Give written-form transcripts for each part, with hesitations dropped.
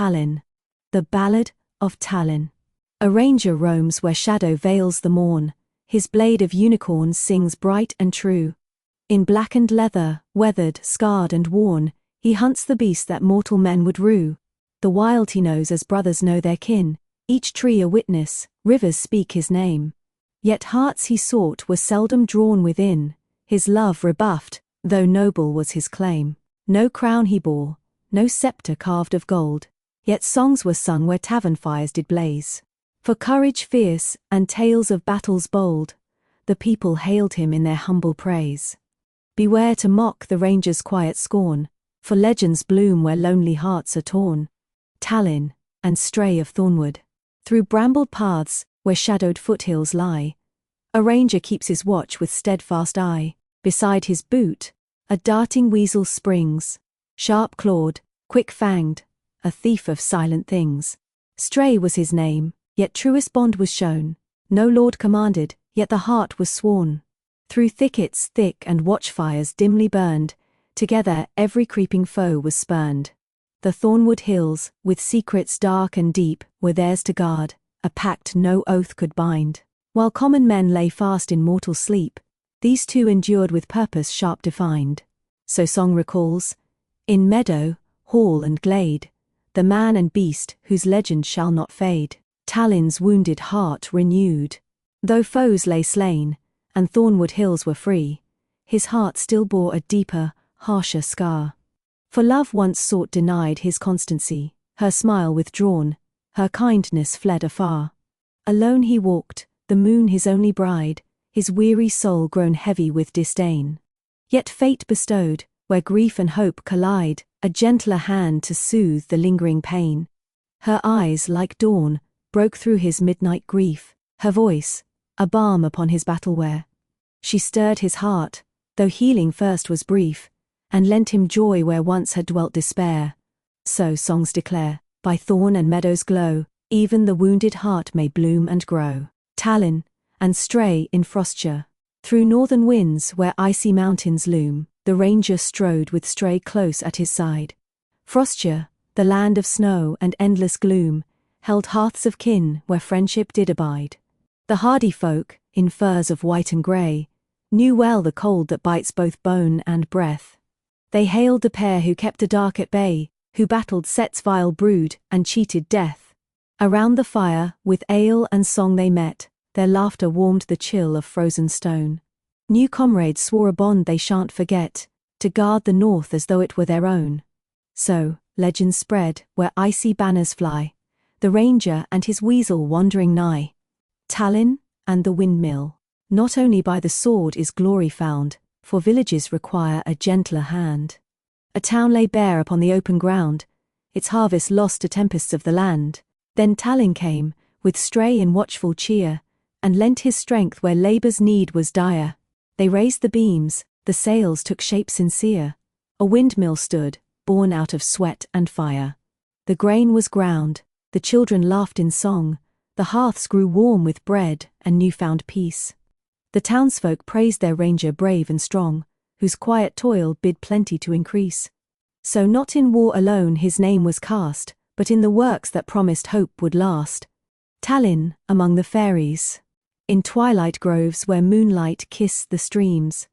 Talin. The Ballad of Talin. A ranger roams where shadow veils the morn, his blade of unicorn sings bright and true. In blackened leather, weathered, scarred and worn, he hunts the beast that mortal men would rue. The wild he knows as brothers know their kin, each tree a witness, rivers speak his name. Yet hearts he sought were seldom drawn within, his love rebuffed, though noble was his claim. No crown he bore, no scepter carved of gold, yet songs were sung where tavern fires did blaze. For courage fierce, and tales of battles bold, the people hailed him in their humble praise. Beware to mock the ranger's quiet scorn, for legends bloom where lonely hearts are torn. Talin, and stray of thornwood, through brambled paths, where shadowed foothills lie, a ranger keeps his watch with steadfast eye. Beside his boot, a darting weasel springs, sharp-clawed, quick-fanged, a thief of silent things. Stray was his name, yet truest bond was shown. No lord commanded, yet the heart was sworn. Through thickets thick and watchfires dimly burned, together every creeping foe was spurned. The Thornwood Hills, with secrets dark and deep, were theirs to guard, a pact no oath could bind. While common men lay fast in mortal sleep, these two endured with purpose sharp defined. So song recalls, in meadow, hall and glade, the man and beast whose legend shall not fade. Talin's wounded heart renewed. Though foes lay slain, and Thornwood Hills were free, his heart still bore a deeper, harsher scar. For love once sought denied his constancy, her smile withdrawn, her kindness fled afar. Alone he walked, the moon his only bride, his weary soul grown heavy with disdain. Yet fate bestowed, where grief and hope collide, a gentler hand to soothe the lingering pain. Her eyes, like dawn, broke through his midnight grief, her voice, a balm upon his battle wear. She stirred his heart, though healing first was brief, and lent him joy where once had dwelt despair. So songs declare, by thorn and meadow's glow, even the wounded heart may bloom and grow. Talin, and stray in Frostshire, through northern winds where icy mountains loom, the ranger strode with Stray close at his side. Frostshire, the land of snow and endless gloom, held hearths of kin where friendship did abide. The hardy folk, in furs of white and grey, knew well the cold that bites both bone and breath. They hailed the pair who kept the dark at bay, who battled Set's vile brood and cheated death. Around the fire, with ale and song they met, their laughter warmed the chill of frozen stone. New comrades swore a bond they shan't forget, to guard the north as though it were their own. So, legends spread, where icy banners fly, the ranger and his weasel wandering nigh. Talin, and the windmill. Not only by the sword is glory found, for villages require a gentler hand. A town lay bare upon the open ground, its harvest lost to tempests of the land. Then Talin came, with Stray in watchful cheer, and lent his strength where labour's need was dire. They raised the beams, the sails took shape sincere. A windmill stood, born out of sweat and fire. The grain was ground, the children laughed in song, the hearths grew warm with bread and new-found peace. The townsfolk praised their ranger brave and strong, whose quiet toil bid plenty to increase. So not in war alone his name was cast, but in the works that promised hope would last. Talin, among the fairies. In twilight groves where moonlight kissed the streams,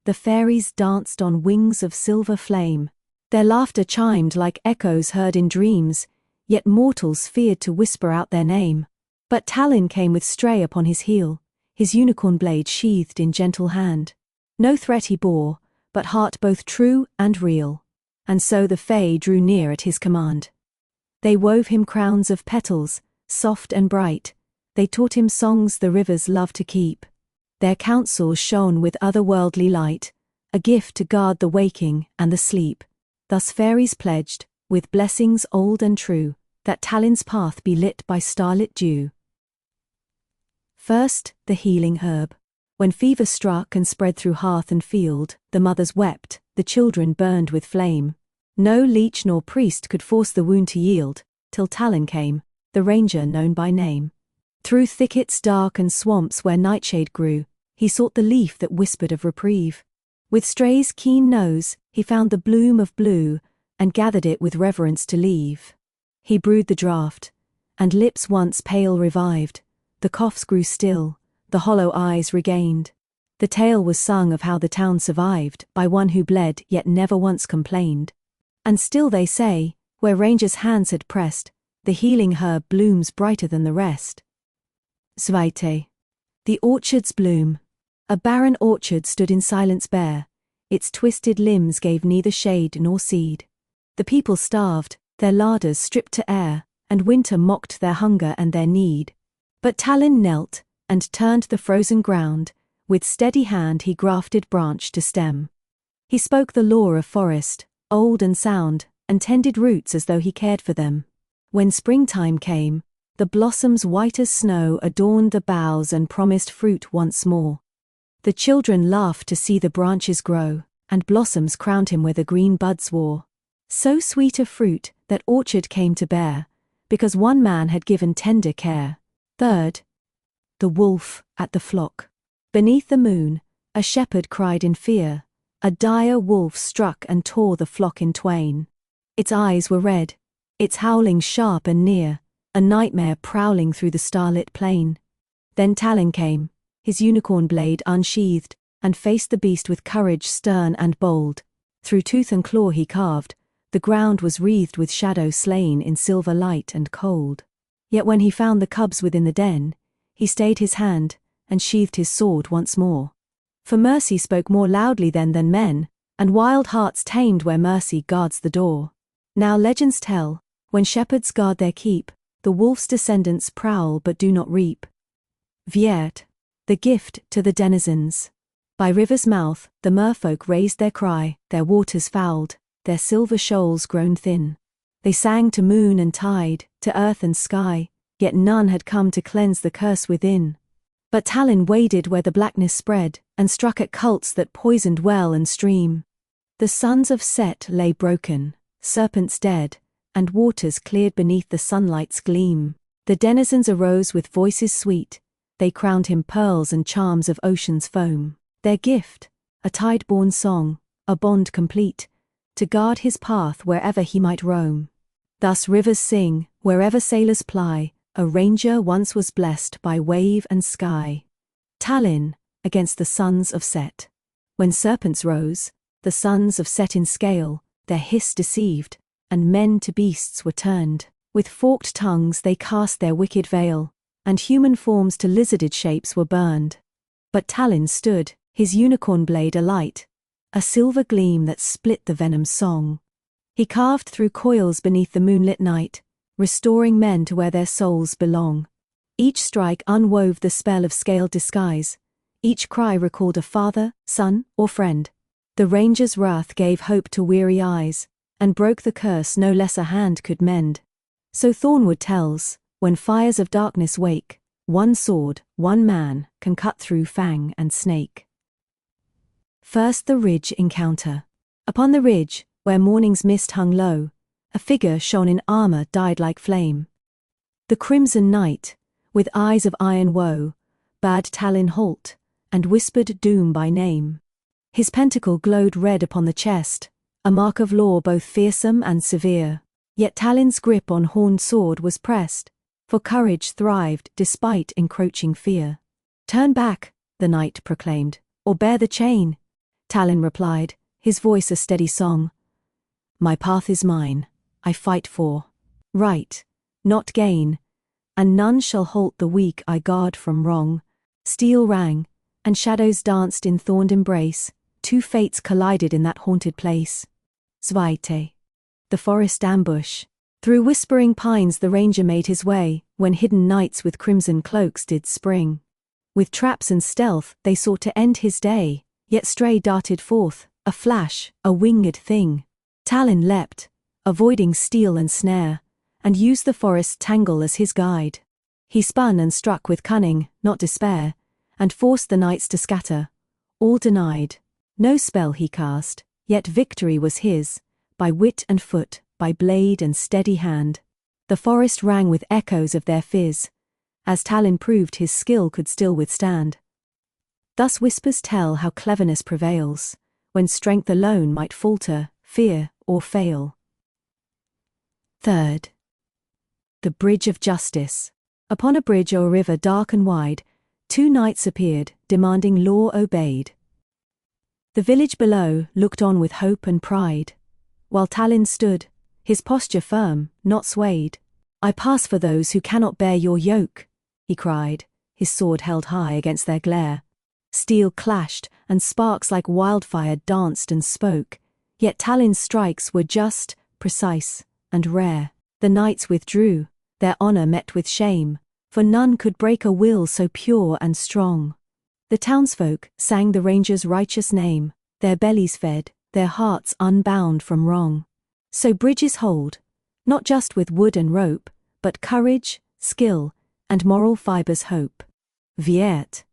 the fairies danced on wings of silver flame. Their laughter chimed like echoes heard in dreams, yet mortals feared to whisper out their name. But Talin came with Stray upon his heel, his unicorn blade sheathed in gentle hand. No threat he bore, but heart both true and real. And so the Fae drew near at his command. They wove him crowns of petals, soft and bright. They taught him songs the rivers love to keep. Their counsels shone with otherworldly light, a gift to guard the waking and the sleep. Thus fairies pledged, with blessings old and true, that Talin's path be lit by starlit dew. First, the healing herb. When fever struck and spread through hearth and field, the mothers wept, the children burned with flame. No leech nor priest could force the wound to yield, till Talin came, the ranger known by name. Through thickets dark and swamps where nightshade grew, he sought the leaf that whispered of reprieve. With Stray's keen nose, he found the bloom of blue, and gathered it with reverence to leave. He brewed the draught, and lips once pale revived, the coughs grew still, the hollow eyes regained. The tale was sung of how the town survived by one who bled yet never once complained. And still they say, where rangers' hands had pressed, the healing herb blooms brighter than the rest. Yyth. The orchard's bloom. A barren orchard stood in silence bare, its twisted limbs gave neither shade nor seed. The people starved, their larders stripped to air, and winter mocked their hunger and their need. But Talin knelt, and turned the frozen ground, with steady hand he grafted branch to stem. He spoke the lore of forest, old and sound, and tended roots as though he cared for them. When springtime came, the blossoms white as snow adorned the boughs and promised fruit once more. The children laughed to see the branches grow, and blossoms crowned him where the green buds wore. So sweet a fruit that orchard came to bear, because one man had given tender care. Third, the wolf at the flock. Beneath the moon, a shepherd cried in fear. A dire wolf struck and tore the flock in twain. Its eyes were red, its howling sharp and near, a nightmare prowling through the starlit plain. Then Talin came, his unicorn blade unsheathed, and faced the beast with courage stern and bold. Through tooth and claw he carved, the ground was wreathed with shadow slain in silver light and cold. Yet when he found the cubs within the den, he stayed his hand, and sheathed his sword once more. For mercy spoke more loudly then than men, and wild hearts tamed where mercy guards the door. Now legends tell, when shepherds guard their keep, the wolf's descendants prowl but do not reap. Yyth. The gift to the denizens. By river's mouth, the merfolk raised their cry, their waters fouled, their silver shoals grown thin. They sang to moon and tide, to earth and sky, yet none had come to cleanse the curse within. But Talin waded where the blackness spread, and struck at cults that poisoned well and stream. The sons of Set lay broken, serpents dead, and waters cleared beneath the sunlight's gleam. The denizens arose with voices sweet, they crowned him pearls and charms of ocean's foam. Their gift, a tide-born song, a bond complete, to guard his path wherever he might roam. Thus rivers sing, wherever sailors ply, a ranger once was blessed by wave and sky. Talin, against the sons of Set. When serpents rose, the sons of Set in scale, their hiss deceived, and men to beasts were turned. With forked tongues they cast their wicked veil, and human forms to lizarded shapes were burned. But Talin stood, his unicorn blade alight, a silver gleam that split the venom's song. He carved through coils beneath the moonlit night, restoring men to where their souls belong. Each strike unwove the spell of scaled disguise, each cry recalled a father, son, or friend. The ranger's wrath gave hope to weary eyes, and broke the curse no lesser hand could mend. So Thornwood tells, when fires of darkness wake, one sword, one man, can cut through fang and snake. First the ridge encounter. Upon the ridge, where morning's mist hung low, a figure shone in armor dyed like flame. The crimson knight, with eyes of iron woe, bade Talin halt, and whispered doom by name. His pentacle glowed red upon the chest, a mark of law both fearsome and severe. Yet Talin's grip on horned sword was pressed, for courage thrived despite encroaching fear. "Turn back," the knight proclaimed, "or bear the chain." Talin replied, his voice a steady song. "My path is mine, I fight for right, not gain, and none shall halt the weak I guard from wrong." Steel rang, and shadows danced in thorned embrace, two fates collided in that haunted place. Yyth. The forest ambush. Through whispering pines the ranger made his way, when hidden knights with crimson cloaks did spring. With traps and stealth they sought to end his day, yet stray darted forth, a flash, a winged thing. Talin leapt, avoiding steel and snare, and used the forest's tangle as his guide. He spun and struck with cunning, not despair, and forced the knights to scatter, all denied. No spell he cast, yet victory was his, by wit and foot, by blade and steady hand. The forest rang with echoes of their fizz, as Talin proved his skill could still withstand. Thus whispers tell how cleverness prevails, when strength alone might falter, fear, or fail. Third, The Bridge of Justice. Upon a bridge o'er a river dark and wide, two knights appeared, demanding law obeyed. The village below looked on with hope and pride, while Talin stood, his posture firm, not swayed. "I pass for those who cannot bear your yoke," he cried, his sword held high against their glare. Steel clashed, and sparks like wildfire danced and spoke, yet Talin's strikes were just, precise, and rare. The knights withdrew, their honor met with shame, for none could break a will so pure and strong. The townsfolk sang the ranger's righteous name, their bellies fed, their hearts unbound from wrong. So bridges hold, not just with wood and rope, but courage, skill, and moral fibers hope. Yyth.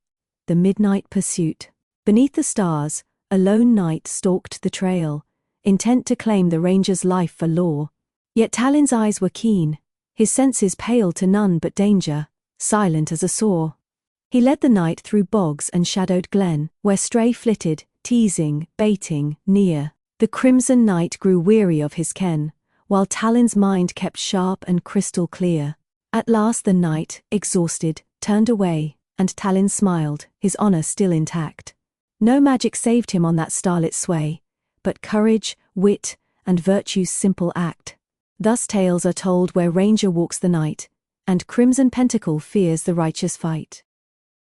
The Midnight Pursuit. Beneath the stars, a lone knight stalked the trail, intent to claim the ranger's life for law. Yet Talin's eyes were keen, his senses pale to none but danger, silent as a saw. He led the knight through bogs and shadowed glen, where stray flitted, teasing, baiting, near. The crimson knight grew weary of his ken, while Talin's mind kept sharp and crystal clear. At last the knight, exhausted, turned away, and Talin smiled, his honor still intact. No magic saved him on that starlit sway, but courage, wit, and virtue's simple act. Thus tales are told where ranger walks the night, and crimson pentacle fears the righteous fight.